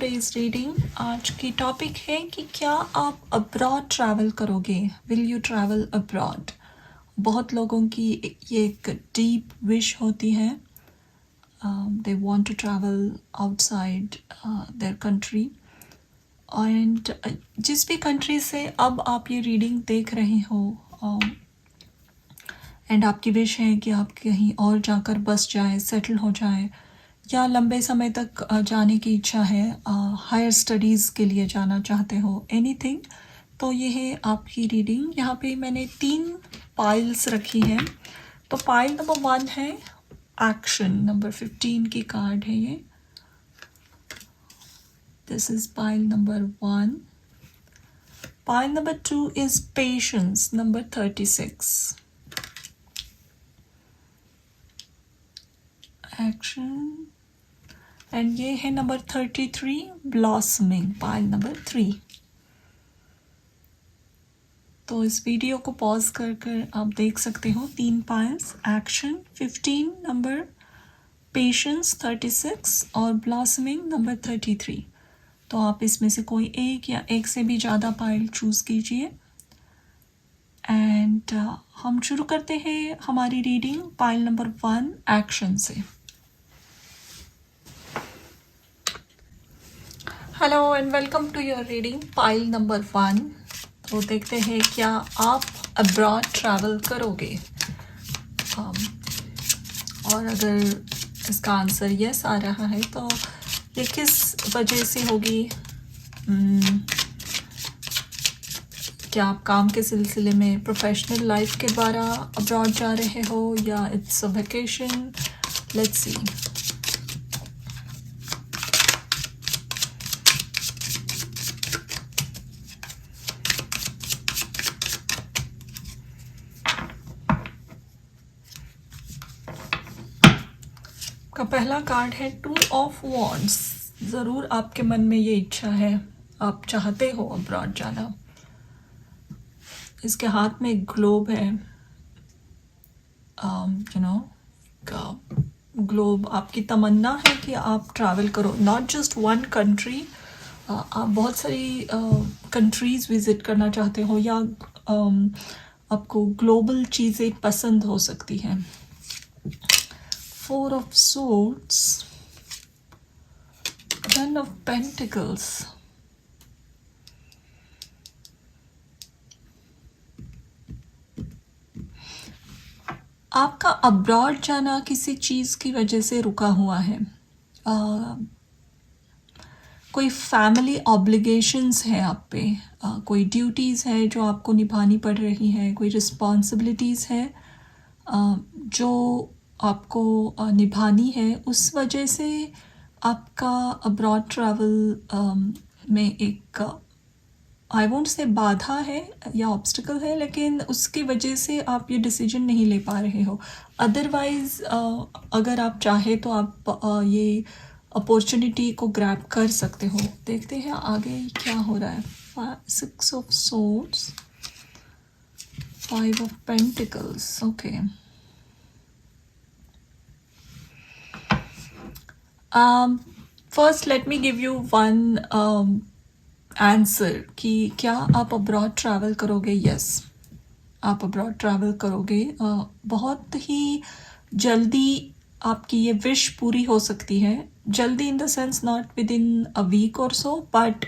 Today's reading. आज की topic है कि क्या आप अब्रॉड ट्रैवल करोगे, विल यू ट्रैवल अब्रॉड। बहुत लोगों की ये एक डीप विश होती है, they want to travel outside their country. And जिस भी कंट्री से अब आप ये रीडिंग देख रहे हो एंड आपकी विश है कि आप कहीं और जाकर बस जाए, सेटल हो जाए, या लंबे समय तक जाने की इच्छा है, हायर स्टडीज़ के लिए जाना चाहते हो, एनीथिंग, तो ये है आपकी रीडिंग। यहाँ पे मैंने 3 पाइल्स रखी हैं। तो पाइल नंबर 1 है एक्शन, नंबर 15 की कार्ड है ये। This is pile number 1। Pile number 2 is patience, number 36। Action. And ये है नंबर 33 ब्लॉसमिंग, पाइल नंबर 3। तो इस वीडियो को पॉज कर कर आप देख सकते हो 3 पाइल्स, एक्शन 15, नंबर पेशेंस 36 और ब्लॉसमिंग नंबर 33। तो आप इसमें से कोई एक या एक से भी ज़्यादा पाइल चूज़ कीजिए। एंड हम शुरू करते हैं हमारी रीडिंग पाइल नंबर 1 एक्शन से। Hello and welcome to your reading pile number 1। तो देखते हैं क्या आप अब्रॉड ट्रैवल करोगे। और अगर इसका आंसर यस आ रहा है तो ये किस वजह से होगी। क्या आप काम के सिलसिले में, प्रोफेशनल लाइफ के द्वारा अब्रॉड जा रहे हो, या it's a vacation. Let's see. का पहला कार्ड है 2 ऑफ वॉन्ड्स। ज़रूर आपके मन में ये इच्छा है, आप चाहते हो अब्रॉड जाना। इसके हाथ में एक ग्लोब है, ग्लोब आपकी तमन्ना है कि आप ट्रैवल करो, नॉट जस्ट वन कंट्री। आप बहुत सारी कंट्रीज़ विज़िट करना चाहते हो, या आपको ग्लोबल चीज़ें पसंद हो सकती हैं। 4 of swords, 10 of pentacles, आपका अब्रॉड जाना किसी चीज़ की वजह से रुका हुआ है। कोई फैमिली ऑब्लिगेशंस है आप पे, कोई ड्यूटीज़ है जो आपको निभानी पड़ रही है, कोई रिस्पॉन्सिबिलिटीज़ है जो आपको निभानी है। उस वजह से आपका अब्रॉड ट्रैवल में एक, आई वोंट से बाधा है या ऑब्स्टिकल है, लेकिन उसकी वजह से आप ये डिसीजन नहीं ले पा रहे हो। अदरवाइज़ अगर आप चाहे तो आप ये अपॉर्चुनिटी को ग्रैब कर सकते हो। देखते हैं आगे क्या हो रहा है। 6 of swords, 5 of pentacles, okay. First let me give you one answer कि क्या आप अब्रॉड ट्रैवल करोगे। यस, आप अब्रॉड ट्रैवल करोगे। बहुत ही जल्दी आपकी ये विश पूरी हो सकती है। जल्दी in the sense not within a week और so, but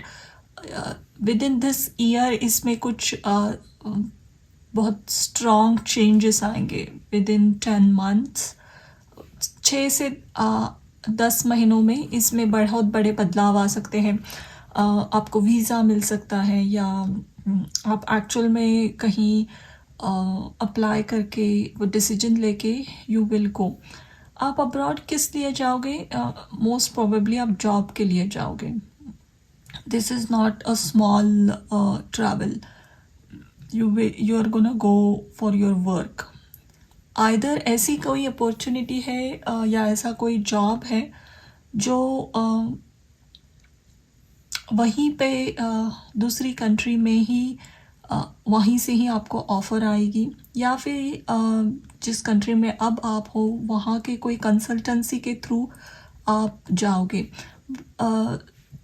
within this year इसमें कुछ बहुत स्ट्रॉन्ग चेंजेस आएंगे। विद इन 10 months, 6 से 10 महीनों में इसमें बहुत बड़े बदलाव आ सकते हैं। आपको वीज़ा मिल सकता है, या आप एक्चुअल में कहीं अप्लाई करके वो डिसीजन लेके यू विल गो। आप अब्रॉड किस लिए जाओगे? मोस्ट प्रोबेबली आप जॉब के लिए जाओगे। This is not a small travel, you are gonna go for your work. Either ऐसी कोई अपॉर्चुनिटी है या ऐसा कोई जॉब है जो वहीं पे दूसरी कंट्री में ही वहीं से ही आपको ऑफ़र आएगी, या फिर जिस कंट्री में अब आप हो वहाँ के कोई कंसल्टेंसी के थ्रू आप जाओगे।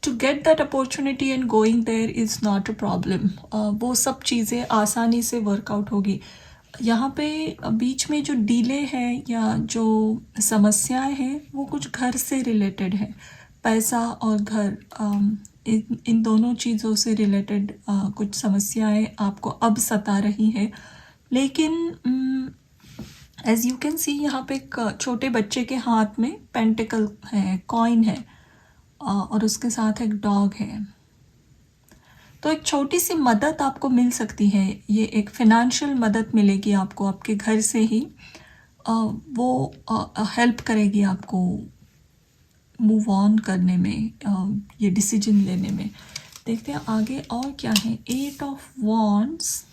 To get that opportunity and going there is not a problem. वो सब चीज़ें आसानी से वर्कआउट होगी. यहाँ पे बीच में जो डिले है या जो समस्याएं हैं वो कुछ घर से रिलेटेड है. पैसा और घर, इन दोनों चीज़ों से रिलेटेड कुछ समस्याएं आपको अब सता रही है. लेकिन एज यू कैन सी यहाँ पे एक छोटे बच्चे के हाथ में पेंटिकल है, कॉइन है, और उसके साथ एक डॉग है. तो एक छोटी सी मदद आपको मिल सकती है. ये एक फिनेंशियल मदद मिलेगी आपको आपके घर से ही. वो हेल्प करेगी आपको मूव ऑन करने में, ये डिसीजन लेने में. देखते हैं आगे और क्या है. 8 ऑफ वॉन्ड्स,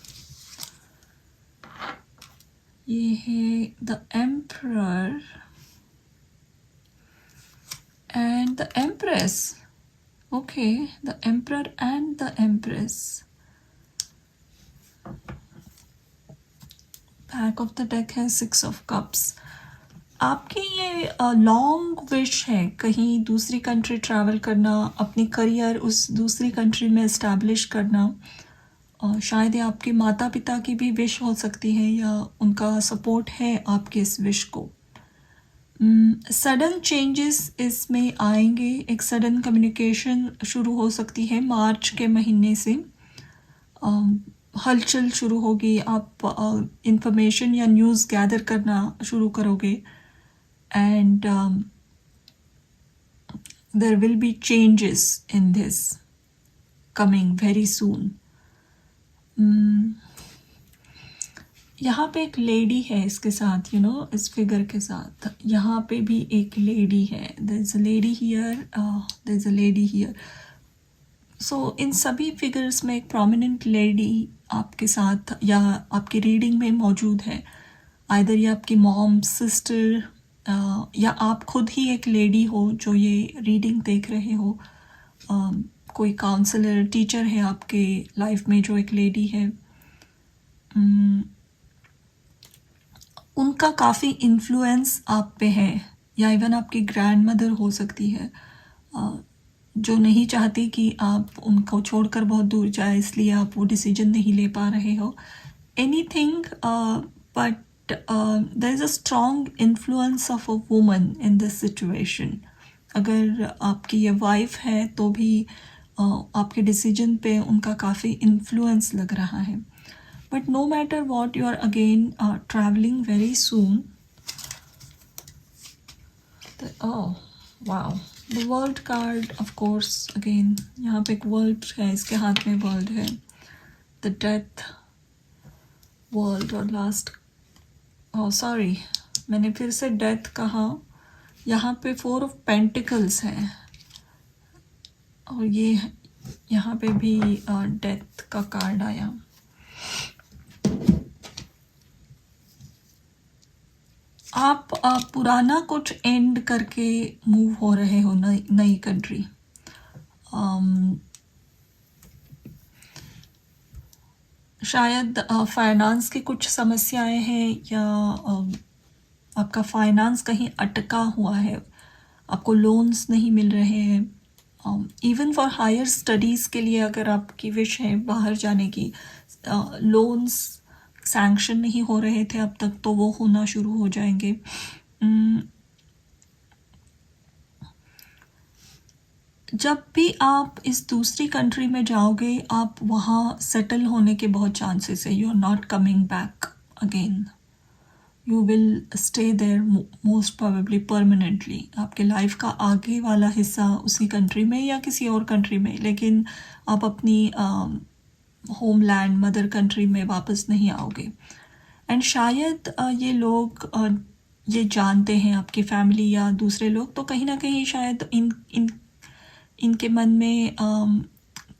ये है the emperor and the empress. Okay, the emperor and the empress. Back of the deck है 6 of cups. आपकी ये लॉन्ग विश है कहीं दूसरी कंट्री ट्रैवल करना, अपनी करियर उस दूसरी कंट्री में इस्टेब्लिश करना. शायद ये आपके माता पिता की भी विश हो सकती है या उनका सपोर्ट है आपके इस विश को. सडन चेंजेस इसमें आएंगे. एक सडन कम्युनिकेशन शुरू हो सकती है मार्च के महीने से. हलचल शुरू होगी. आप इंफॉर्मेशन या न्यूज़ गैदर करना शुरू करोगे and there will be changes in this coming very soon. यहाँ पे एक लेडी है इसके साथ, इस फिगर के साथ. यहाँ पे भी एक लेडी है. There is a lady here, there is a lady here. So इन सभी फिगर्स में एक प्रोमिनेंट लेडी आपके साथ या आपकी रीडिंग में मौजूद है. आइदर ये आपकी मॉम, सिस्टर, या आप खुद ही एक लेडी हो जो ये रीडिंग देख रहे हो. कोई काउंसलर, टीचर है आपके लाइफ में जो एक लेडी है. उनका काफ़ी इन्फ्लुएंस आप पे है, या इवन आपकी ग्रैंड मदर हो सकती है जो नहीं चाहती कि आप उनको छोड़कर बहुत दूर जाए, इसलिए आप वो डिसीजन नहीं ले पा रहे हो. Anything, but there is a strong influence of a woman in this situation. अगर आपकी ये वाइफ है तो भी आपके डिसीजन पे उनका काफ़ी इन्फ्लुएंस लग रहा है. But no matter what, you are again traveling very soon. Oh, wow. The world card, of course, again, यहाँ पे एक world है, इसके हाथ में world है. The death, world और last. Oh, sorry. मैंने फिर से death कहा. यहाँ पे 4 of Pentacles है. और ये यहाँ पे भी death का कार्ड आया. आप पुराना कुछ एंड करके मूव हो रहे हो नई कंट्री. शायद फाइनेंस की कुछ समस्याएं हैं या आपका फाइनेंस कहीं अटका हुआ है, आपको लोन्स नहीं मिल रहे हैं. इवन फॉर हायर स्टडीज़ के लिए अगर आपकी विश है बाहर जाने की, लोन्स सैंक्शन नहीं हो रहे थे अब तक, तो वो होना शुरू हो जाएंगे. जब भी आप इस दूसरी कंट्री में जाओगे, आप वहाँ सेटल होने के बहुत चांसेस है. You are not coming back again. You will stay there most probably permanently. आपके लाइफ का आगे वाला हिस्सा उसी कंट्री में या किसी और कंट्री में, लेकिन आप अपनी होमलैंड, मदर कंट्री में वापस नहीं आओगे. एंड शायद ये लोग ये जानते हैं, आपकी फैमिली या दूसरे लोग, तो कहीं ना कहीं शायद इनके मन में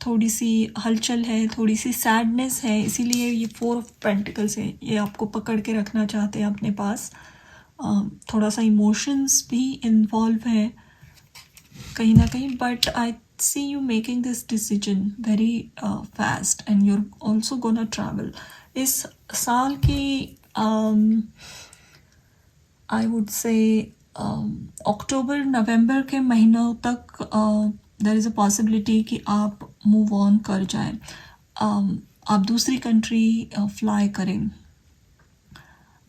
थोड़ी सी हलचल है, थोड़ी सी सैडनेस है, इसीलिए ये 4 ऑफ पेंटिकल्स है. ये आपको पकड़ के रखना चाहते हैं अपने पास. थोड़ा सा इमोशंस भी इन्वॉल्व है कहीं ना कहीं. But I see you making this decision very fast and you're also gonna travel. इस साल की I would say अक्टूबर नवंबर के महीनों तक देयर इज़ अ पॉसिबिलिटी कि आप मूव ऑन कर जाएं, आप दूसरी कंट्री फ्लाई करें।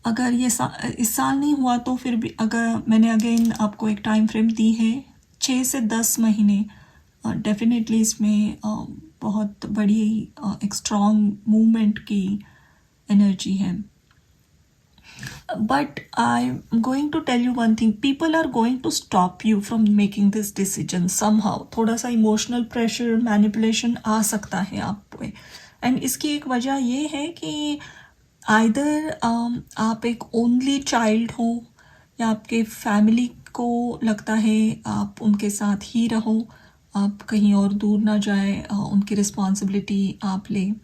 अगर ये इस साल नहीं हुआ तो फिर भी अगर मैंने अगेन आपको एक टाइम फ्रेम दी है 6 से 10 महीने, डेफिनेटली इसमें बहुत बड़ी एक स्ट्रॉन्ग मूवमेंट की एनर्जी है। But I'm going to tell you one thing, people are going to stop you from making this decision somehow. थोड़ा सा इमोशनल प्रेशर मैनिपुलेशन आ सकता है आप पे, एंड इसकी एक वजह ये है कि आइदर आप एक ओनली चाइल्ड हो या आपके फैमिली को लगता है आप उनके साथ ही रहो, आप कहीं और दूर ना जाए, उनकी रिस्पॉन्सिबिलिटी आप लें,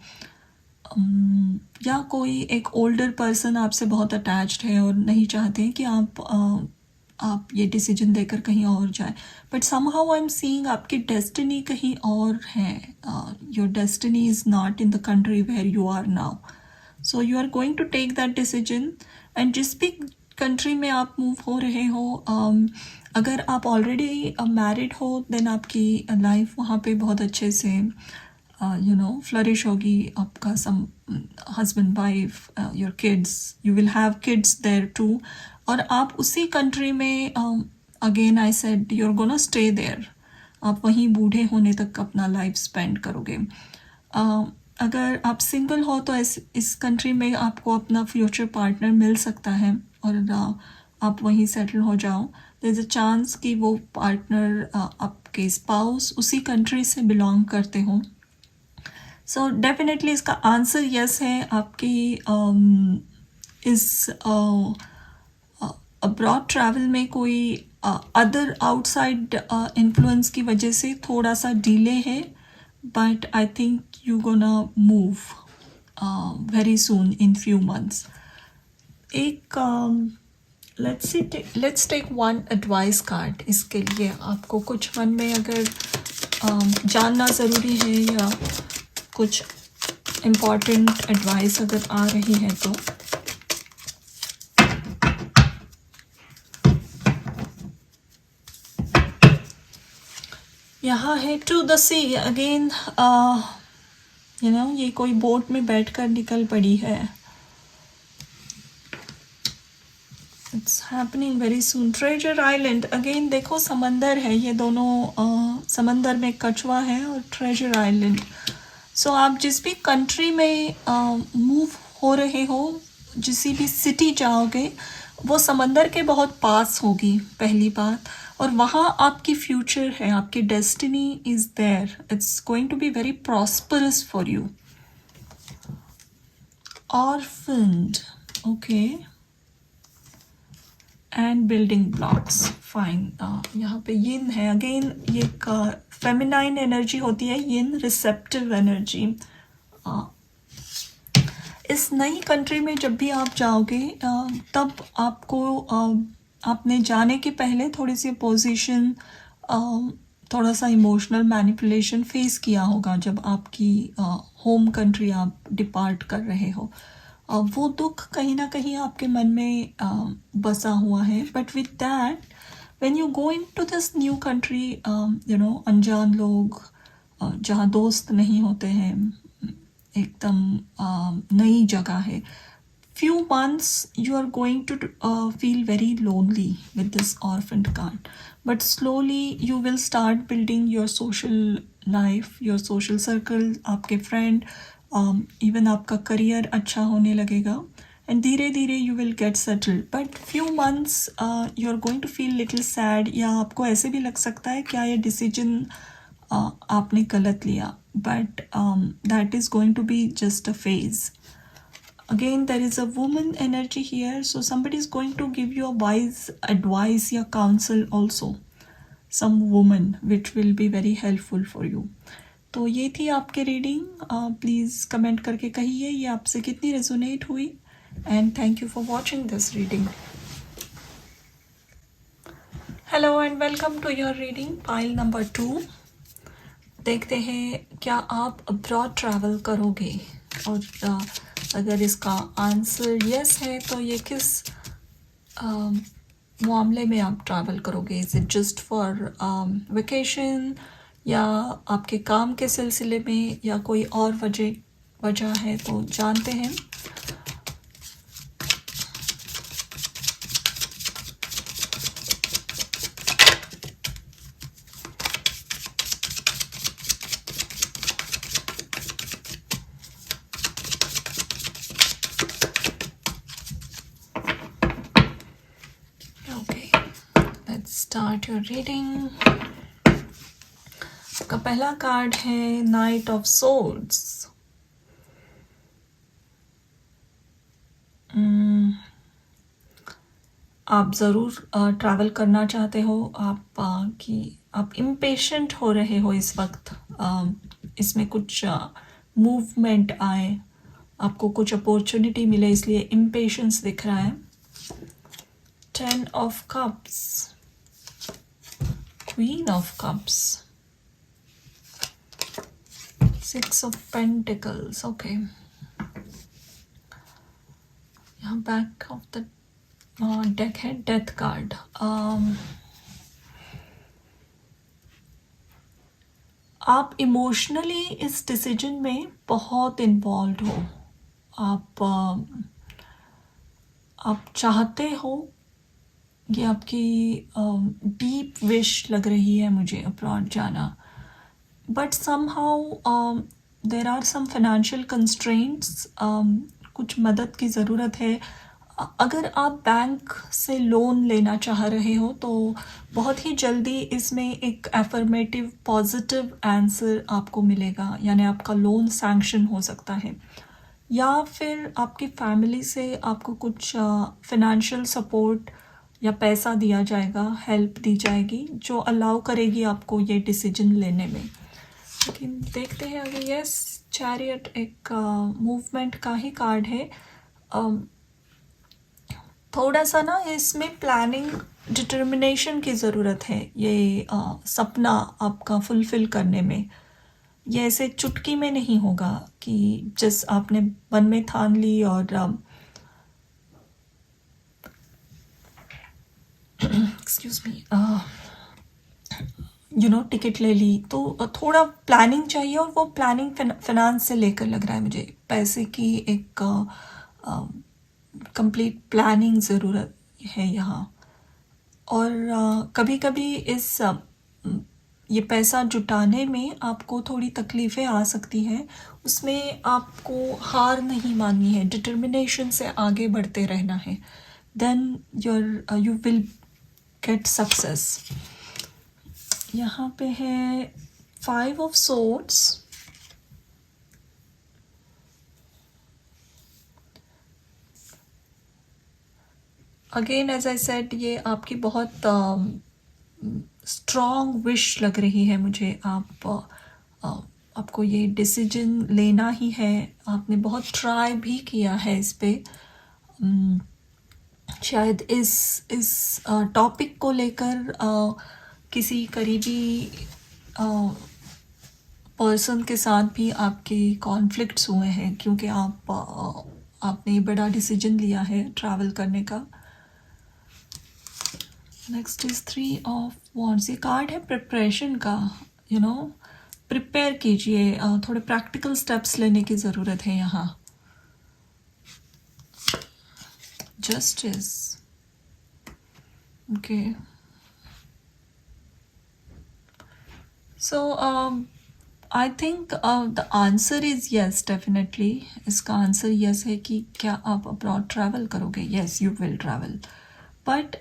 या कोई एक ओल्डर पर्सन आपसे बहुत अटैच्ड है और नहीं चाहते हैं कि आप ये डिसीजन देकर कहीं और जाए, but somehow I am seeing आपकी डेस्टिनी कहीं और है, your destiny is not in the country where you are now, so you are going to take that decision, and जिस भी कंट्री में आप मूव हो रहे हो, अगर आप ऑलरेडी मैरिड हो देन आपकी लाइफ वहाँ पे बहुत अच्छे से फ्लरिश होगी, आपका some husband wife, your kids, you will have kids there too, और आप उसी कंट्री में again I said you are gonna stay there, आप वहीं बूढ़े होने तक अपना लाइफ स्पेंड करोगे। अगर आप सिंगल हो तो इस कंट्री में आपको अपना फ्यूचर पार्टनर मिल सकता है और आप वहीं सेटल हो जाओ, देयर इज़ अ चांस कि वो पार्टनर आपके स्पाउस उसी कंट्री से बिलोंग करते हों। सो डेफिनेटली इसका आंसर यस है। आपकी इस अब्रॉड ट्रैवल में कोई अदर आउटसाइड इन्फ्लुएंस की वजह से थोड़ा सा डिले है, but I think you gonna move very soon in few months. एक let's take one advice card. इसके लिए आपको कुछ मन में अगर जानना ज़रूरी है या कुछ इम्पॉर्टेंट एडवाइस अगर आ रही है तो यहाँ है टू द सी अगेन, ये कोई बोट में बैठकर निकल पड़ी है, it's happening very soon. Treasure island again देखो, समंदर है, ये दोनों समंदर में कछुआ है और ट्रेजर आइलैंड। सो आप जिस भी कंट्री में मूव हो रहे हो, जिस भी सिटी जाओगे वो समंदर के बहुत पास होगी, पहली बात, और वहाँ आपकी फ्यूचर है, आपकी destiny is there, it's going to be very prosperous for you. Orphaned, okay, and building blocks, fine. यहाँ पे यिन है, अगेन ये फेमिनाइन एनर्जी होती है, यिन रिसेप्टिव एनर्जी। इस नई कंट्री में जब भी आप जाओगे तब आपको आपने जाने के पहले थोड़ी सी पोजीशन, थोड़ा सा इमोशनल मैनिपुलेशन फेस किया होगा जब आपकी होम कंट्री आप डिपार्ट कर रहे हो। वो दुख कहीं ना कहीं आपके मन में बसा हुआ है, but with that when you go into this new country, अनजान लोग, जहाँ दोस्त नहीं होते हैं, एकदम नई जगह है, few months you are going to feel very lonely with this orphan card, but slowly you will start building your social life, your social circle, आपके friend, even आपका career अच्छा होने लगेगा, and धीरे धीरे you will get settled, but few months you are going to feel little sad, या आपको ऐसे भी लग सकता है क्या ये decision आपने गलत लिया, but that is going to be just a phase. Again there is a woman energy here, so somebody is going to give you a wise advice या counsel also, some woman which will be very helpful for you. तो ये थी आपके reading. Please comment करके कहिए ये आपसे कितनी रेजोनेट हुई, and thank you for watching this reading. Hello and welcome to your reading pile number 2। देखते हैं क्या आप अब्रॉड ट्रैवल करोगे, और अगर इसका आंसर यस है तो ये किस मामले में आप ट्रैवल करोगे। Is it just for vacation, या आपके काम के सिलसिले में या कोई और वजह है तो जानते हैं। Okay, let's start your reading. का पहला कार्ड है नाइट ऑफ सोर्ड्स। आप ज़रूर ट्रैवल करना चाहते हो, आप इम्पेशेंट हो रहे हो इस वक्त। इसमें कुछ मूवमेंट आए, आपको कुछ अपॉर्चुनिटी मिले, इसलिए इम्पेशेंस दिख रहा है। 10 of cups, queen of cups, 6 of pentacles. Okay, यहाँ बैक ऑफ द डेक है डेथ कार्ड। आप इमोशनली इस डिसीजन में बहुत इन्वॉल्व हो। आप चाहते हो, ये आपकी डीप विश लग रही है मुझे अब्रॉड जाना, but somehow there are some financial constraints. कुछ मदद की ज़रूरत है। अगर आप बैंक से लोन लेना चाह रहे हो तो बहुत ही जल्दी इसमें एक एफर्मेटिव पॉजिटिव आंसर आपको मिलेगा, यानी आपका लोन सैंक्शन हो सकता है, या फिर आपकी फैमिली से आपको कुछ फाइनेंशियल सपोर्ट या पैसा दिया जाएगा, हेल्प दी जाएगी जो अलाउ करेगी आपको ये डिसीजन लेने में। लेकिन देखते हैं अगर यस, चैरियट एक मूवमेंट का ही कार्ड है। थोड़ा सा ना इसमें प्लानिंग डिटर्मिनेशन की ज़रूरत है, ये सपना आपका फुलफ़िल करने में। ये ऐसे चुटकी में नहीं होगा कि जिस आपने मन में ठान ली और एक्सक्यूज मी टिकट ले ली, तो थोड़ा प्लानिंग चाहिए, और वो प्लानिंग फाइनेंस से लेकर लग रहा है मुझे। पैसे की एक कंप्लीट प्लानिंग ज़रूरत है यहाँ। और कभी कभी ये पैसा जुटाने में आपको थोड़ी तकलीफ़ें आ सकती हैं, उसमें आपको हार नहीं माननी है, डिटर्मिनेशन से आगे बढ़ते रहना है, then you will get success. यहाँ पे है 5 of swords, again as I said, ये आपकी बहुत स्ट्रॉन्ग विश लग रही है मुझे। आपको ये डिसीजन लेना ही है। आपने बहुत ट्राई भी किया है इस पे। शायद इस टॉपिक को लेकर किसी करीबी पर्सन के साथ भी आपके कॉन्फ्लिक्ट्स हुए हैं, क्योंकि आपने बड़ा डिसीजन लिया है ट्रैवल करने का। Next is 3 of wands. ये कार्ड है प्रिपरेशन का। प्रिपेयर कीजिए, थोड़े प्रैक्टिकल स्टेप्स लेने की ज़रूरत है यहाँ। Justice, okay, so I think the answer is yes, definitely इसका आंसर येस है कि क्या आप अब्रॉड ट्रैवल करोगे? Yes, you will travel, but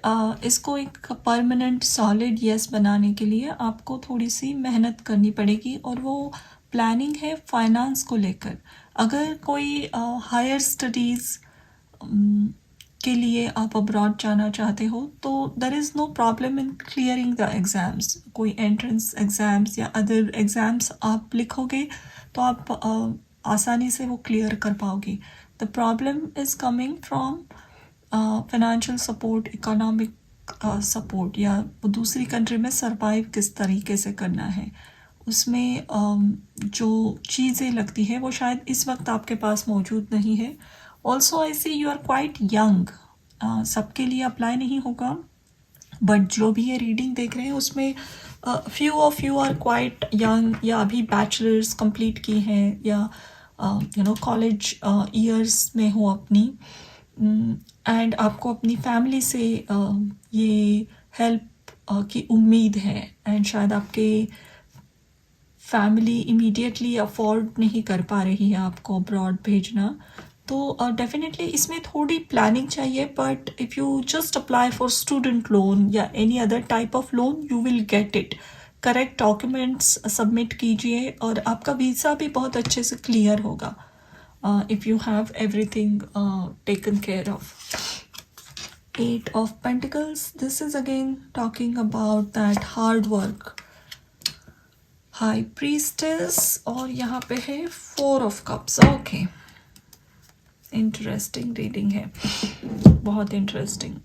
इसको एक परमानेंट सॉलिड येस बनाने के लिए आपको थोड़ी सी मेहनत करनी पड़ेगी, और वो प्लानिंग है फाइनेंस को लेकर। अगर कोई हायर स्टडीज़ के लिए आप अब्रॉड जाना चाहते हो तो there is no problem in clearing the exams. कोई एंट्रेंस एग्ज़ाम्स या अदर एग्ज़ाम्स आप लिखोगे तो आप आसानी से वो क्लियर कर पाओगे। The problem is coming from financial support, economic support, या वो दूसरी कंट्री में सरवाइव किस तरीके से करना है, उसमें जो चीज़ें लगती है वो शायद इस वक्त आपके पास मौजूद नहीं है। Also I see you are quite young, सबके लिए अप्लाई नहीं होगा, बट जो भी ये रीडिंग देख रहे हैं उसमें few of you are quite young, या अभी बैचलर्स कंप्लीट की हैं, या कॉलेज ईयर्स में हो अपनी, एंड आपको अपनी फैमिली से ये हेल्प की उम्मीद है, एंड शायद आपके फैमिली इमीडिएटली अफोर्ड नहीं कर पा रही है आपको अब्रॉड भेजना, तो डेफिनेटली इसमें थोड़ी प्लानिंग चाहिए. But if you just apply for student loan या any other type of loan, you will get it. Correct documents submit कीजिए और आपका वीज़ा भी बहुत अच्छे से क्लियर होगा if you have everything taken care of. Eight of Pentacles, this is again talking about that hard work. High Priestess, और यहाँ पे है Four of Cups. Okay, interesting reading है, बहुत इंटरेस्टिंग.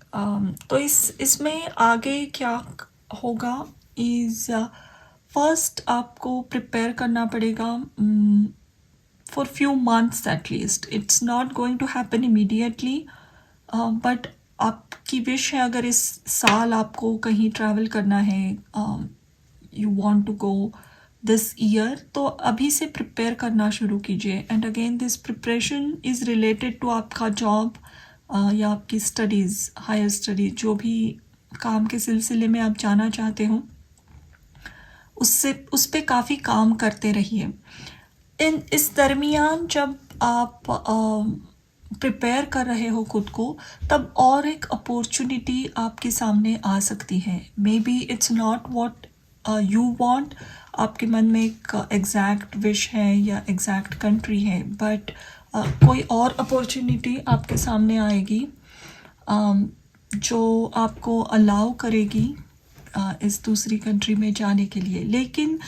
तो इसमें आगे क्या होगा इज फर्स्ट आपको प्रिपेयर करना पड़ेगा for few months at least. It's not going to happen immediately, but आपकी विश है अगर इस साल आपको कहीं ट्रैवल करना है, you want to go this year, तो अभी से प्रिपेयर करना शुरू कीजिए. And again this preparation is related to आपका जॉब या आपकी स्टडीज़, हायर स्टडीज, जो भी काम के सिलसिले में आप जाना चाहते हो, उस पे काफ़ी काम करते रहिए. इस दरमियान जब आप प्रिपेयर कर रहे हो खुद को, तब और एक अपॉर्चुनिटी आपके सामने आ सकती है. May be it's not what you want, आपके मन में एक एग्जैक्ट विश है या एग्जैक्ट कंट्री है, बट कोई और अपॉर्चुनिटी आपके सामने आएगी जो आपको अलाउ करेगी इस दूसरी कंट्री में जाने के लिए. लेकिन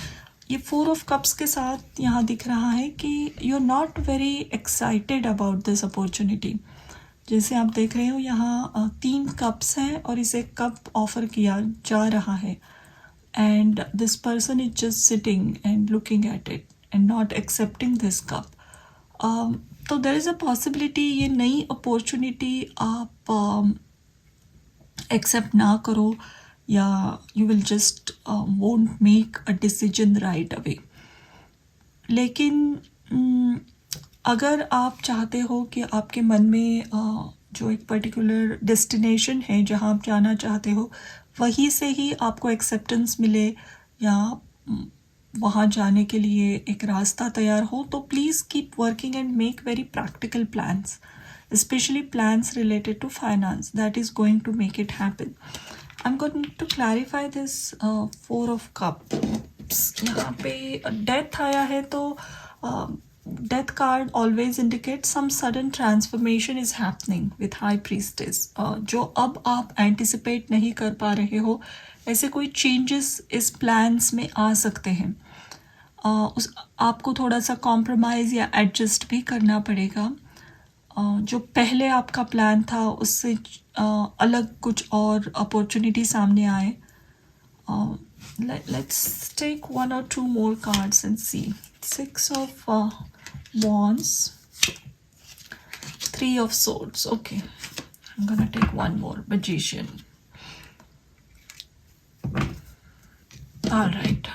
ये फोर ऑफ कप्स के साथ यहाँ दिख रहा है कि you are not very excited about this opportunity. जैसे आप देख रहे हो यहाँ 3 कप्स हैं और इसे कप ऑफर किया जा रहा है, and this person is just sitting and looking at it and not accepting this cup. तो देयर इज़ अ पॉसिबिलिटी ये नई अपॉर्चुनिटी आप एक्सेप्ट ना करो, या you will just won't make a decision right away. लेकिन अगर आप चाहते हो कि आपके मन में जो एक पर्टिकुलर डेस्टिनेशन है जहाँ आप जाना चाहते हो, वहीं से ही आपको एक्सेप्टेंस मिले, या वहाँ जाने के लिए एक रास्ता तैयार हो, तो please keep working and make very practical plans, especially plans related to finance, that is going to make it happen. I'm going to clarify this Four of Cups. यहाँ पे डेथ आया है, तो death card always indicate some sudden transformation is happening with high priestess. जो अब आप anticipate नहीं कर पा रहे हो, ऐसे कोई चेंजेस इस प्लान्स में आ सकते हैं. आपको थोड़ा सा कॉम्प्रोमाइज़ या एडजस्ट भी करना पड़ेगा. जो पहले आपका प्लान था उससे अलग कुछ और अपॉर्चुनिटी सामने आए. Let's take 1 or 2 more cards and see. 6 of Wands, 3 of Swords. Okay, I'm gonna take one more. Magician. All right,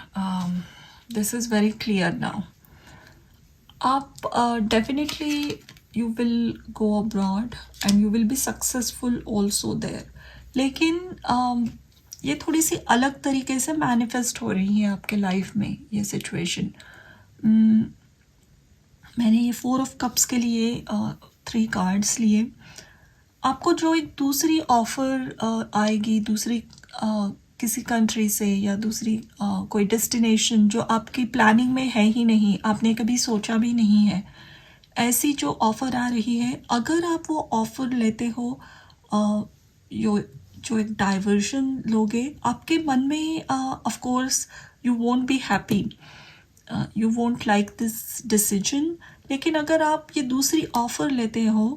this is very clear now. आप definitely you will go abroad and you will be successful also there. लेकिन ये थोड़ी सी अलग तरीके से manifest हो रही है आपके लाइफ में ये सिचुएशन. मैंने ये 4 of Cups के लिए 3 कार्ड्स लिए. आपको जो एक दूसरी ऑफ़र आएगी, दूसरी किसी कंट्री से, या दूसरी कोई डेस्टिनेशन जो आपकी प्लानिंग में है ही नहीं, आपने कभी सोचा भी नहीं है, ऐसी जो ऑफ़र आ रही है, अगर आप वो ऑफ़र लेते हो, जो एक डाइवर्शन लोगे, आपके मन में of course you won't be happy, you won't like this decision. लेकिन अगर आप ये दूसरी ऑफ़र लेते हो,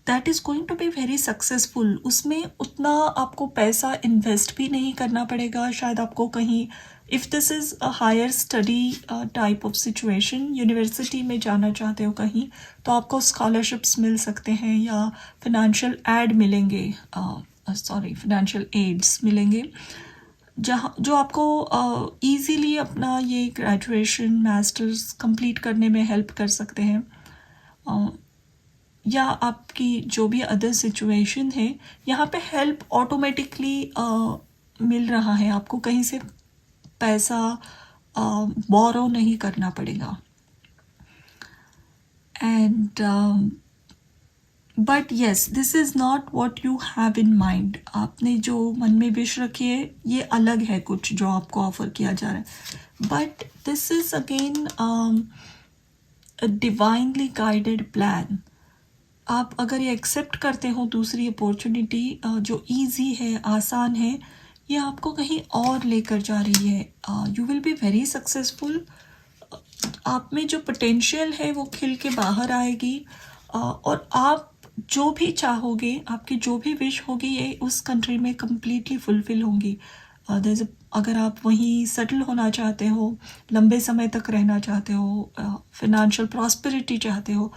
that is going to be very successful. उसमें उतना आपको पैसा इन्वेस्ट भी नहीं करना पड़ेगा. शायद आपको कहीं, if this is a higher study type of situation, university में जाना चाहते हो कहीं, तो आपको स्कॉलरशिप्स मिल सकते हैं, या फिनेंशियल एड मिलेंगे, फाइनेंशियल एड्स मिलेंगे. जहाँ जो आपको ईज़िली अपना ये ग्रेजुएशन, मास्टर्स कंप्लीट करने में हेल्प कर सकते हैं। अ, या आपकी जो भी अदर सिचुएशन है, यहाँ पे हेल्प ऑटोमेटिकली मिल रहा है, आपको कहीं से पैसा बोरो नहीं करना पड़ेगा। And but yes, this is not what you have in mind. आपने जो मन में विश रखी है ये अलग है कुछ जो आपको ऑफर किया जा रहा है, but this is again a divinely guided plan. आप अगर ये एक्सेप्ट करते हो दूसरी अपॉर्चुनिटी जो इजी है, आसान है, ये आपको कहीं और लेकर जा रही है। You will B very successful. आप में जो पोटेंशियल है वो खिल के बाहर आएगी, और आप जो भी चाहोगे, आपकी जो भी विश होगी, ये उस कंट्री में कम्प्लीटली फुलफिल होंगी। अगर आप वहीं सेटल होना चाहते हो, लंबे समय तक रहना चाहते हो, फिनेंशियल प्रॉस्पेरिटी चाहते हो,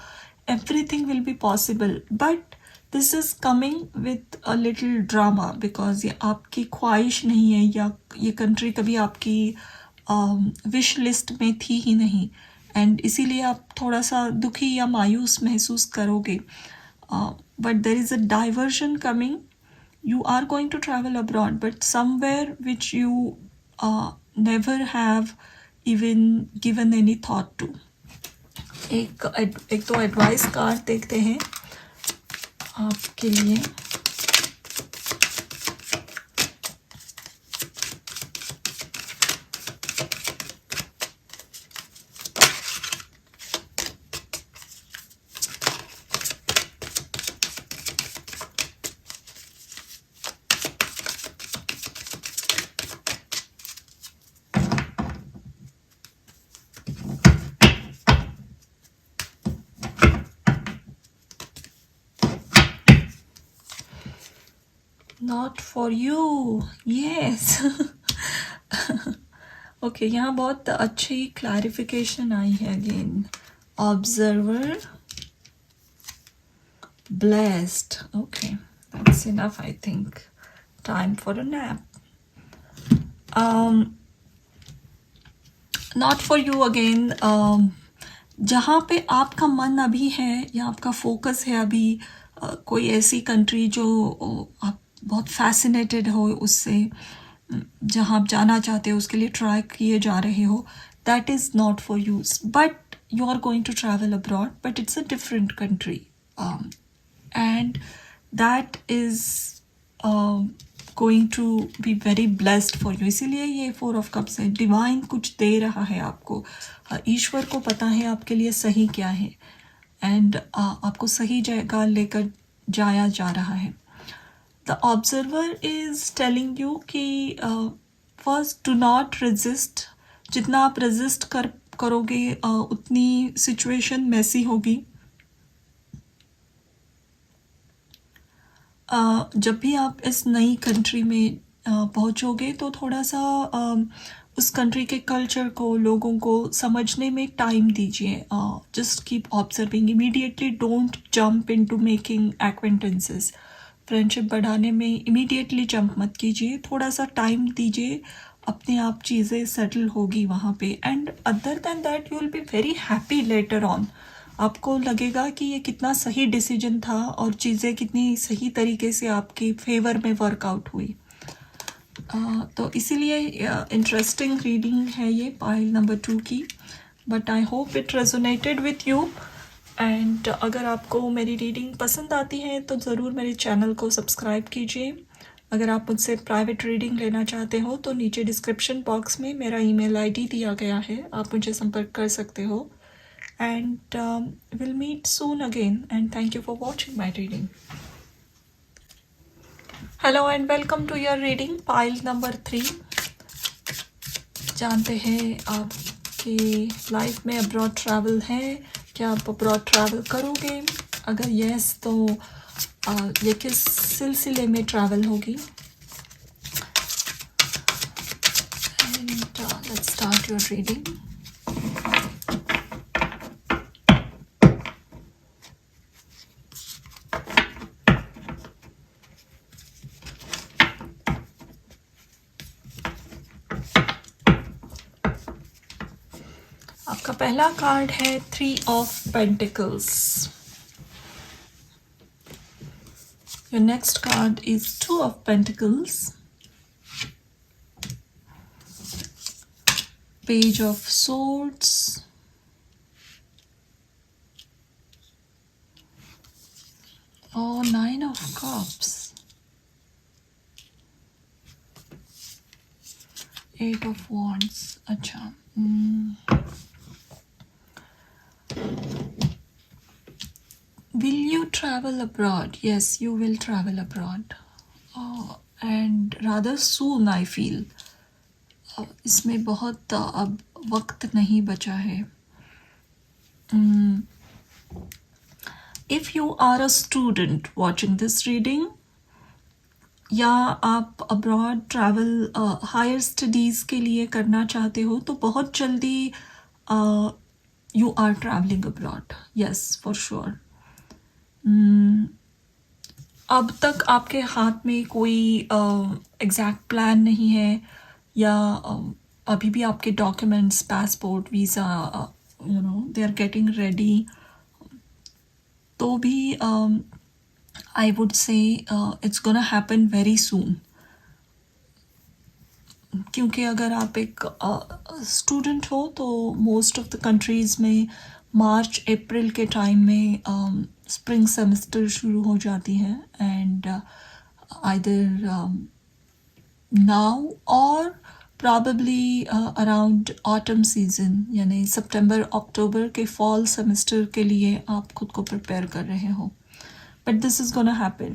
everything will be possible, but this is coming with a little drama, because ये आपकी ख्वाहिश नहीं है, या ये कंट्री कभी आपकी विश लिस्ट में थी ही नहीं, एंड इसीलिए आप थोड़ा सा दुखी या मायूस महसूस करोगे। But there is a diversion coming. You are going to travel abroad, but somewhere which you never have even given any thought to. एक तो एडवाइस कार्ड देखते हैं आपके लिए। Not for you, yes. Okay, यहाँ बहुत अच्छी क्लैरिफिकेशन आई है again. Observer, blessed. Okay, that's enough, I think. Time for a nap. Not for you again. जहाँ पे आपका मन अभी है या आपका फोकस है अभी, कोई ऐसी कंट्री जो आप बहुत फैसिनेटेड हो उससे, जहाँ आप जाना चाहते हो, उसके लिए ट्राई किए जा रहे हो, that is not for you. But you are going to travel abroad, but it's a different country, and that is going to be very blessed for you। इसीलिए ये 4 of Cups है, डिवाइन कुछ दे रहा है आपको। ईश्वर को पता है आपके लिए सही क्या है, एंड आपको सही जगह लेकर जाया जा रहा है। The observer is telling you कि फर्स्ट डू नॉट रेजिस्ट। जितना आप रेजिस्ट करोगे उतनी सिचुएशन मैसी होगी। जब भी आप इस नई कंट्री में पहुंचोगे तो थोड़ा सा उस कंट्री के कल्चर को, लोगों को समझने में टाइम दीजिए। Just keep observing, immediately don't jump into making acquaintances. Friendship बढ़ाने में इमीडिएटली जंप मत कीजिए, थोड़ा सा टाइम दीजिए, अपने आप चीज़ें सेटल होगी वहाँ पे। And other than that you will be very happy later on. आपको लगेगा कि ये कितना सही डिसीजन था और चीज़ें कितनी सही तरीके से आपके फेवर में वर्कआउट हुई। तो इसीलिए इंटरेस्टिंग रीडिंग है ये पाइल नंबर 2 की। But I hope it resonated with you. And अगर आपको मेरी रीडिंग पसंद आती है तो ज़रूर मेरे चैनल को सब्सक्राइब कीजिए। अगर आप मुझसे प्राइवेट रीडिंग लेना चाहते हो तो नीचे डिस्क्रिप्शन बॉक्स में मेरा ईमेल आईडी दिया गया है, आप मुझे संपर्क कर सकते हो। And we'll meet soon again, and thank you for watching my reading. Hello and welcome to your reading pile number 3। जानते हैं आपकी लाइफ में अब्रॉड ट्रैवल है, क्या आप अब्रॉड ट्रैवल करोगे? अगर यस तो ये किस सिलसिले में ट्रैवल होगी? And let's start your reading। पहला कार्ड है 3 of pentacles. Your next card is 2 of Pentacles, Page of Swords, oh, 9 of Cups, 8 of Wands. अच्छा. Will you travel abroad? Yes, you will travel abroad. Oh, and rather soon, I feel. इसमें बहुत अब वक्त नहीं बचा है. If you are a student watching this reading, या आप अब्रॉड ट्रैवल हायर स्टडीज़ के लिए करना चाहते हो तो बहुत जल्दी you are travelling abroad. Yes, for sure. अब तक आपके हाथ में कोई एग्जैक्ट प्लान नहीं है, या अभी भी आपके documents, passport, visa, they are getting ready, तो भी I would say it's gonna happen very soon. क्योंकि अगर आप एक स्टूडेंट हो तो मोस्ट ऑफ द कंट्रीज़ में मार्च अप्रैल के टाइम में स्प्रिंग सेमेस्टर शुरू हो जाती है, एंड आइदर नाउ और प्रॉबेबली अराउंड ऑटम सीजन, यानी सितंबर अक्टूबर के फॉल सेमेस्टर के लिए आप खुद को प्रिपेयर कर रहे हो. But this is gonna happen.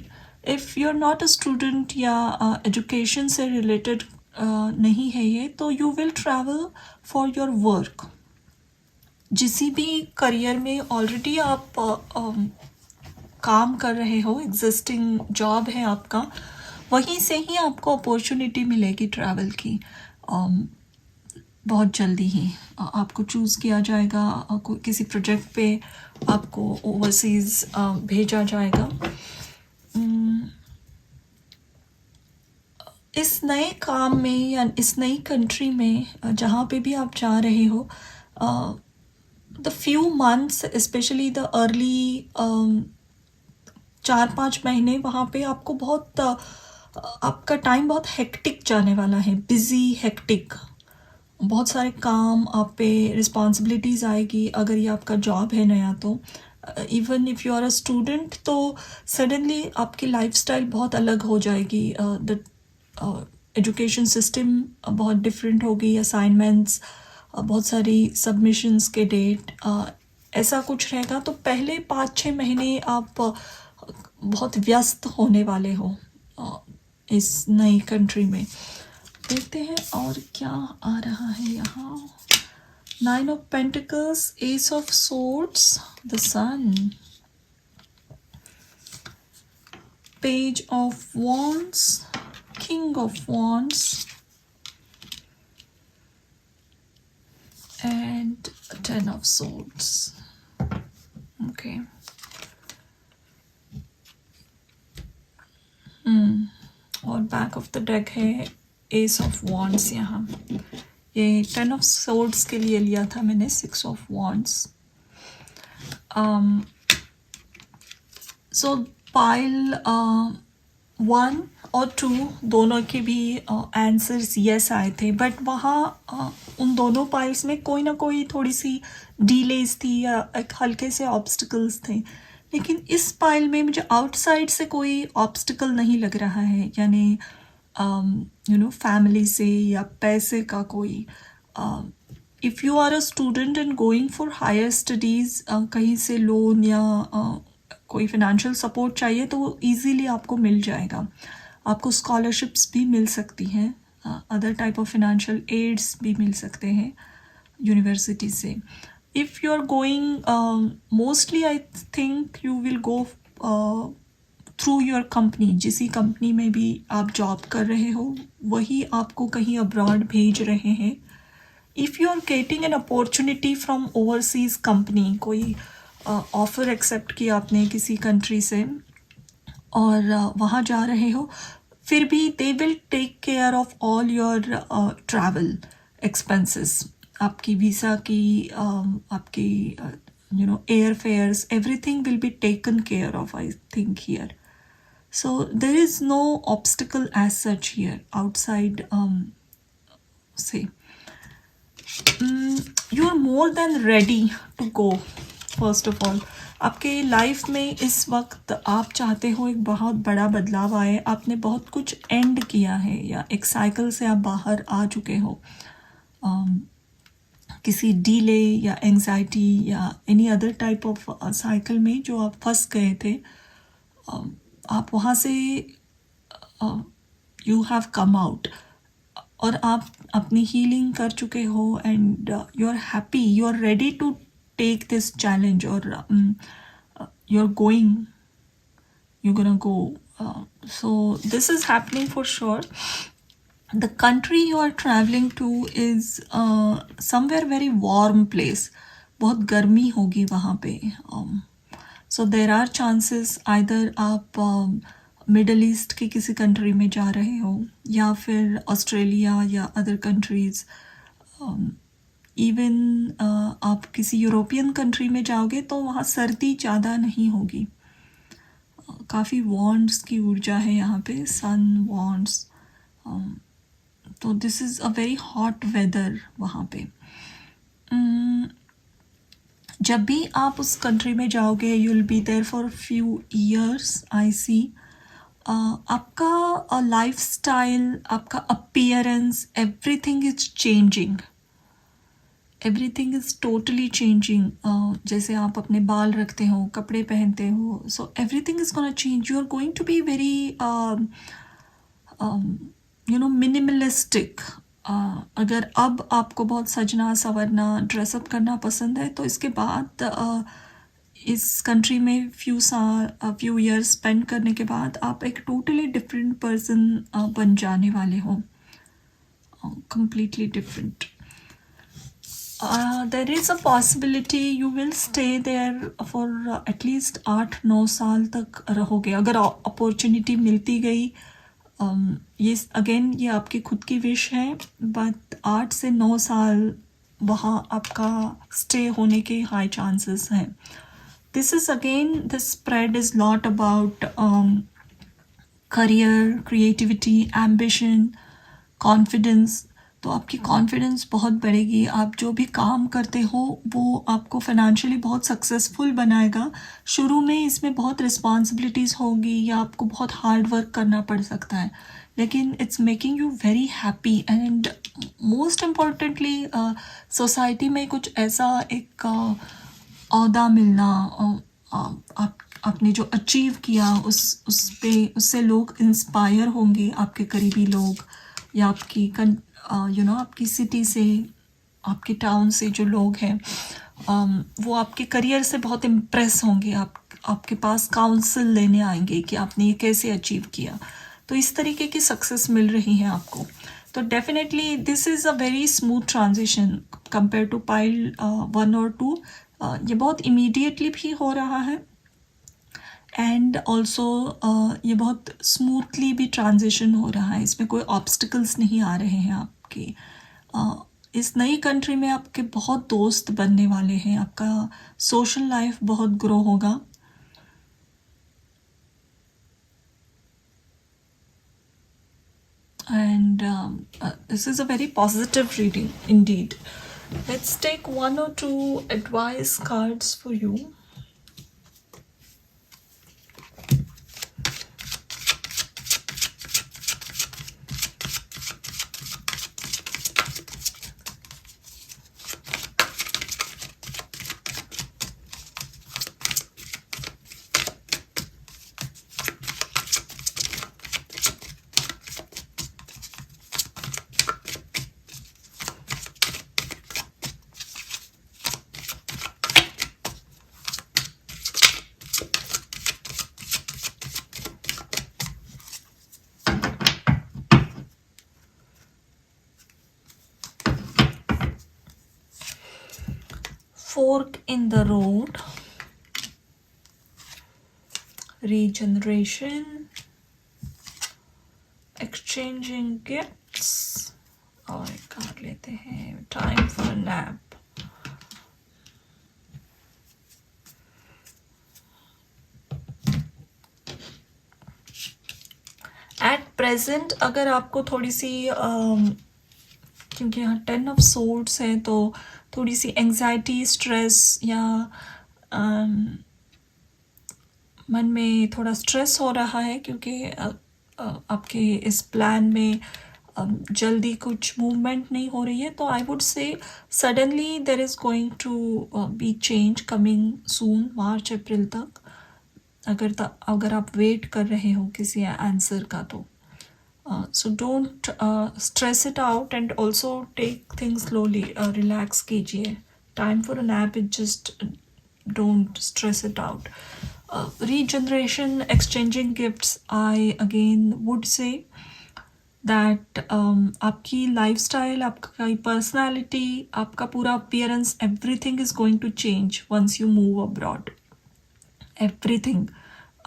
If you're not a student या education से related नहीं है ये, तो you will travel for your work. जिसी भी करियर में ऑलरेडी आप काम कर रहे हो, एग्जिस्टिंग जॉब है आपका, वहीं से ही आपको अपॉर्चुनिटी मिलेगी ट्रैवल की. बहुत जल्दी ही आपको चूज़ किया जाएगा, किसी प्रोजेक्ट पे आपको ओवरसीज़ भेजा जाएगा. इस नए काम में या इस नई कंट्री में जहाँ पे भी आप जा रहे हो, the few months, specially the early 4-5 महीने, वहाँ पे आपको बहुत आपका टाइम बहुत हेक्टिक जाने वाला है. बिज़ी, हेक्टिक, बहुत सारे काम आप पे, रिस्पॉन्सिबिलिटीज़ आएगी. अगर ये आपका जॉब है नया तो even if you are a student, तो सडनली आपकी लाइफस्टाइल बहुत अलग हो जाएगी. द एजुकेशन सिस्टम बहुत डिफरेंट होगी. असाइनमेंट्स, बहुत सारी सबमिशंस के डेट, ऐसा कुछ रहेगा. तो पहले 5-6 महीने आप बहुत व्यस्त होने वाले हो इस नई कंट्री में. देखते हैं और क्या आ रहा है यहाँ. 9 of Pentacles, Ace of Swords, the Sun, Page of Wands, King of Wands, and 10 of Swords. Okay. और बैक ऑफ द डेक है एस ऑफ वॉन्ड्स. यहाँ ये 10 ऑफ सोर्ड्स के लिए लिया था मैंने 6 ऑफ वॉन्ड्स. सो पाइल 1 और 2 दोनों के भी आंसर्स येस आए थे, बट वहाँ उन दोनों पाइल्स में कोई ना कोई थोड़ी सी डीलेज थी या एक हल्के से ऑब्स्टिकल्स थे. लेकिन इस पाइल में मुझे आउटसाइड से कोई ऑब्स्टिकल नहीं लग रहा है, यानी फैमिली से या पैसे का कोई. If you are a student and going for higher studies, कहीं से लोन या कोई फिनेंशियल सपोर्ट चाहिए तो वो ईजीली आपको मिल जाएगा. आपको स्कॉलरशिप्स भी मिल सकती हैं, other type of financial aids भी मिल सकते हैं यूनिवर्सिटी से. If you are going, mostly I think you will go through your company. जिसी कंपनी में भी आप जॉब कर रहे हो वही आपको कहीं अब्रॉड भेज रहे हैं. If you are getting an opportunity from overseas company, कोई ऑफ़र एक्सेप्ट किया आपने किसी कंट्री से और वहाँ जा रहे हो, फिर भी they will take care of all your travel expenses. आपकी वीज़ा की आपकी air fares, everything will be taken care of, I think here. So there is no obstacle as such here outside. Say, you are more than ready to go. First of all, आपके life में इस वक्त आप चाहते हो एक बहुत बड़ा बदलाव आए, आपने बहुत कुछ एंड किया है या एक साइकिल से आप बाहर आ चुके हो, किसी डीले या एंजाइटी या any other type of cycle में जो आप फंस गए थे. आप वहाँ से यू हैव कम आउट और आप अपनी हीलिंग कर चुके हो and you are happy, you are ready to take this challenge और you are going, you gonna go. So this is happening for sure. The country you are traveling to is somewhere very warm place. बहुत गर्मी होगी वहाँ पे. So there are chances either आप middle east की किसी country में जा रहे हो या फिर ऑस्ट्रेलिया या अदर कंट्रीज़. इवन आप किसी यूरोपियन कंट्री में जाओगे तो वहाँ सर्दी ज़्यादा नहीं होगी. काफ़ी वॉन्ड्स की ऊर्जा है यहाँ पे, सन वॉन्ड्स. तो this is a very hot weather वहाँ पे. जब भी आप उस कंट्री में जाओगे you will be there for few years, I see. आपका लाइफ स्टाइल, आपका appearance, everything is changing, everything is totally changing. जैसे आप अपने बाल रखते हो, कपड़े पहनते हो, so everything is gonna change. You are going to be very minimalistic. अगर अब आपको बहुत सजना संवरना, ड्रेसअप करना पसंद है तो इसके बाद इस कंट्री में फ्यू ईयर्स स्पेंड करने के बाद आप एक टोटली डिफरेंट पर्सन बन जाने वाले हो, completely different. There is a possibility you will stay there for at least 8-9 साल तक रहोगे अगर अपॉर्चुनिटी मिलती गई. ये अगेन ये आपकी खुद की विश है, बट 8 से 9 साल वहाँ आपका स्टे होने के हाई चांसेस हैं. This is again, this spread is not about career, creativity, ambition, confidence. तो आपकी कॉन्फिडेंस बहुत बढ़ेगी. आप जो भी काम करते हो वो आपको फाइनेंशियली बहुत सक्सेसफुल बनाएगा. शुरू में इसमें बहुत रिस्पॉन्सिबिलिटीज़ होगी या आपको बहुत हार्ड वर्क करना पड़ सकता है, लेकिन it's making you very happy. And most importantly society में कुछ ऐसा एक ओहदा मिलना, आपने जो अचीव किया उससे लोग इंस्पायर होंगे, आपके करीबी लोग या आपकी आपकी सिटी से, आपके टाउन से जो लोग हैं वो आपके करियर से बहुत इम्प्रेस होंगे. आपके पास काउंसिल लेने आएंगे कि आपने ये कैसे अचीव किया. तो इस तरीके की सक्सेस मिल रही है आपको. तो definitely this is a very smooth transition compare to pile 1 और 2. ये बहुत इमीडिएटली भी हो रहा है एंड ऑल्सो ये बहुत स्मूथली भी ट्रांजिशन हो रहा है. इसमें कोई ऑब्स्टिकल्स नहीं आ रहे हैं आपके. इस नई कंट्री में आपके बहुत दोस्त बनने वाले हैं, आपका सोशल लाइफ बहुत ग्रो होगा. And this is a very positive reading indeed. Let's take 1 or 2 advice cards for you. Fork in the road, regeneration, exchanging gifts, और एक कार्ड लेते हैं, time for nap. At present अगर आपको थोड़ी सी क्योंकि यहाँ 10 ऑफ सोर्ड्स है तो थोड़ी सी एंजाइटी, स्ट्रेस या मन में थोड़ा स्ट्रेस हो रहा है क्योंकि आपके इस प्लान में जल्दी कुछ मूवमेंट नहीं हो रही है। तो I would say suddenly there is going to be change coming soon, March April तक। अगर आप वेट कर रहे हो किसी आंसर का तो so don't stress it out and also take things slowly, relax कीजिए। Time for a nap, it just don't stress it out. Regeneration, exchanging gifts, I again would say that आपकी lifestyle, आपका personality, आपका पूरा appearance, everything is going to change once you move abroad. Everything.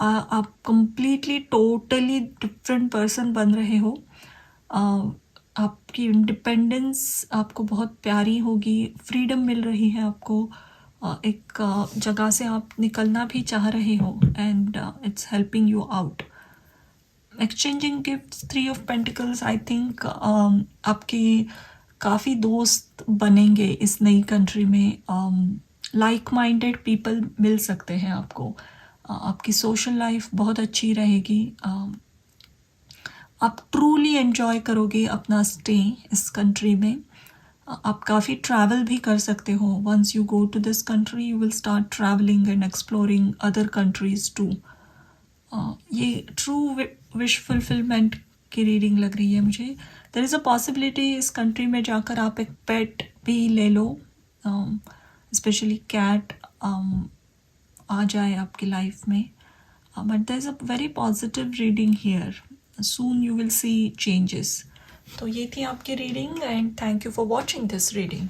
आप completely totally different person बन रहे हो। आपकी independence आपको बहुत प्यारी होगी, फ्रीडम मिल रही है आपको, एक जगह से आप निकलना भी चाह रहे हो and it's helping you out. Exchanging gifts, 3 of pentacles, I think आपके काफ़ी दोस्त बनेंगे इस नई कंट्री में। लाइक माइंडेड पीपल मिल सकते हैं आपको। आपकी सोशल लाइफ बहुत अच्छी रहेगी। आप ट्रूली एंजॉय करोगे अपना स्टे इस कंट्री में। आप काफ़ी ट्रैवल भी कर सकते हो। Once you go to this country you will start travelling and exploring other countries too. ये ट्रू विश फुलफिलमेंट की रीडिंग लग रही है मुझे। देयर इज़ अ पॉसिबिलिटी इस कंट्री में जाकर आप एक पेट भी ले लो, स्पेशली कैट आ जाए आपकी लाइफ में। But there is a very positive reading here. Soon you will see changes. तो ये थी आपकी reading and thank you for watching this reading.